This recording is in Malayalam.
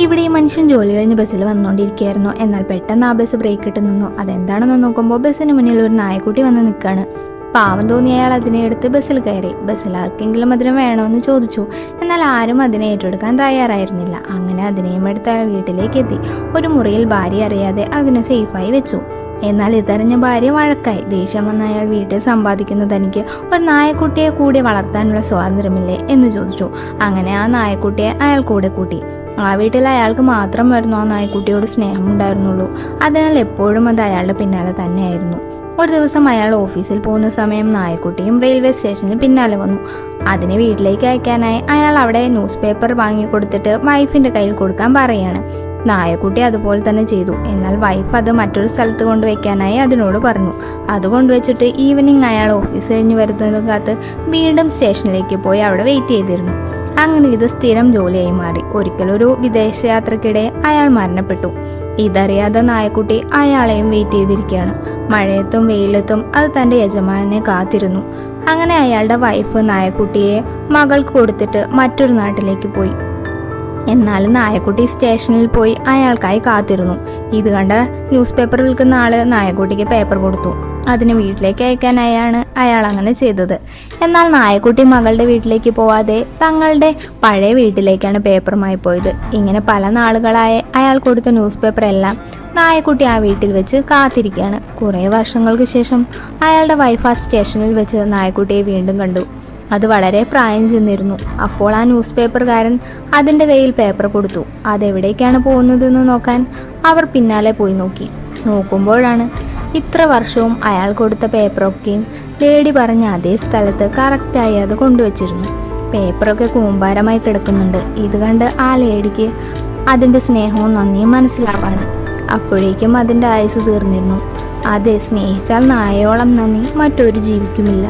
ഇവിടെ ഈ മനുഷ്യൻ ജോലി കഴിഞ്ഞ് ബസ്സിൽ വന്നുകൊണ്ടിരിക്കുകയായിരുന്നു. എന്നാൽ പെട്ടെന്ന് ആ ബസ് ബ്രേക്ക് ഇട്ട് നിന്നു. അതെന്താണെന്ന് നോക്കുമ്പോൾ ബസ്സിന് മുന്നിൽ ഒരു നായക്കുട്ടി വന്ന് നിൽക്കുകയാണ്. പാവം തോന്നിയ അയാൾ അതിനെ എടുത്ത് ബസ്സിൽ കയറി. ബസ്സിൽ ആർക്കെങ്കിലും അതിനെ വേണമെന്ന് ചോദിച്ചു. എന്നാൽ ആരും അതിനെ ഏറ്റെടുക്കാൻ തയ്യാറായിരുന്നില്ല. അങ്ങനെ അതിനെയും എടുത്ത് അയാൾ വീട്ടിലേക്ക് എത്തി. ഒരു മുറിയിൽ ഭാര്യ അറിയാതെ അതിനെ സേഫായി വെച്ചു. എന്നാൽ ഇതറിഞ്ഞ ഭാര്യ വഴക്കായി. ദേഷ്യം വന്ന അയാൾ വീട്ടിൽ സമ്പാദിക്കുന്ന തനിക്ക് ഒരു നായക്കുട്ടിയെ കൂടി വളർത്താനുള്ള സ്വാതന്ത്ര്യമില്ലേ എന്ന് ചോദിച്ചു. അങ്ങനെ ആ നായക്കുട്ടിയെ അയാൾ കൂടെ കൂട്ടി. ആ വീട്ടിൽ അയാൾക്ക് മാത്രമായിരുന്നു ആ നായക്കുട്ടിയോട് സ്നേഹം ഉണ്ടായിരുന്നുള്ളൂ. അതിനാൽ എപ്പോഴും അത് അയാളുടെ പിന്നാലെ തന്നെയായിരുന്നു. ഒരു ദിവസം അയാൾ ഓഫീസിൽ പോകുന്ന സമയം നായക്കുട്ടിയും റെയിൽവേ സ്റ്റേഷനിൽ പിന്നാലെ വന്നു. അതിനെ വീട്ടിലേക്ക് അയക്കാനായി അയാൾ അവിടെ ന്യൂസ് പേപ്പർ വാങ്ങിക്കൊടുത്തിട്ട് വൈഫിന്റെ കയ്യിൽ കൊടുക്കാൻ പറയുകയാണ്. നായക്കുട്ടി അതുപോലെ തന്നെ ചെയ്തു. എന്നാൽ വൈഫ് അത് മറ്റൊരു സ്ഥലത്ത് കൊണ്ടുവയ്ക്കാനായി അതിനോട് പറഞ്ഞു. അത് കൊണ്ടുവച്ചിട്ട് ഈവനിങ് അയാൾ ഓഫീസ് കഴിഞ്ഞ് വരുന്നത് കാത്ത് വീണ്ടും സ്റ്റേഷനിലേക്ക് പോയി അവിടെ വെയിറ്റ് ചെയ്തിരുന്നു. അങ്ങനെ ഇത് സ്ഥിരം ജോലിയായി മാറി. ഒരിക്കലൊരു വിദേശയാത്രക്കിടെ അയാൾ മരണപ്പെട്ടു. ഇതറിയാതെ നായക്കുട്ടി അയാളെയും വെയിറ്റ് ചെയ്തിരിക്കുകയാണ്. മഴയത്തും വെയിലത്തും അത് തന്റെ യജമാനെ കാത്തിരുന്നു. അങ്ങനെ അയാളുടെ വൈഫ് നായക്കുട്ടിയെ മകൾക്ക് കൊടുത്തിട്ട് മറ്റൊരു നാട്ടിലേക്ക് പോയി. എന്നാൽ നായക്കുട്ടി സ്റ്റേഷനിൽ പോയി അയാൾക്കായി കാത്തിരുന്നു. ഇത് കണ്ട ന്യൂസ് പേപ്പർ വിൽക്കുന്ന ആള് നായക്കുട്ടിക്ക് പേപ്പർ കൊടുത്തു. അതിന് വീട്ടിലേക്ക് അയക്കാനായാണ് അയാൾ അങ്ങനെ ചെയ്തത്. എന്നാൽ നായക്കുട്ടി മകളുടെ വീട്ടിലേക്ക് പോവാതെ തങ്ങളുടെ പഴയ വീട്ടിലേക്കാണ് പേപ്പറുമായി പോയത്. ഇങ്ങനെ പല നാളുകളായി അയാൾ കൊടുത്ത ന്യൂസ് പേപ്പർ എല്ലാം നായക്കുട്ടി ആ വീട്ടിൽ വെച്ച് കാത്തിരിക്കുകയാണ്. കുറെ വർഷങ്ങൾക്ക് ശേഷം അയാളുടെ വൈഫ് ആ സ്റ്റേഷനിൽ വെച്ച് നായക്കുട്ടിയെ വീണ്ടും കണ്ടു. അത് വളരെ പ്രായം ചെന്നിരുന്നു. അപ്പോൾ ആ ന്യൂസ് പേപ്പർകാരൻ അതിൻ്റെ കയ്യിൽ പേപ്പർ കൊടുത്തു. അതെവിടേക്കാണ് പോകുന്നതെന്ന് നോക്കാൻ അവർ പിന്നാലെ പോയി നോക്കി. നോക്കുമ്പോഴാണ് ഇത്ര വർഷവും അയാൾ കൊടുത്ത പേപ്പറൊക്കെയും ലേഡി പറഞ്ഞ അതേ സ്ഥലത്ത് കറക്റ്റായി അത് കൊണ്ടുവച്ചിരുന്നു. പേപ്പറൊക്കെ കൂമ്പാരമായി കിടക്കുന്നുണ്ട്. ഇത് കണ്ട് ആ ലേഡിക്ക് അതിൻ്റെ സ്നേഹവും നന്ദിയും മനസ്സിലാവാണ്. അപ്പോഴേക്കും അതിൻ്റെ ആയുസ് തീർന്നിരുന്നു. അതെ, സ്നേഹിച്ചാൽ നായയോളം നന്ദി മറ്റൊരു ജീവിക്കുമില്ല.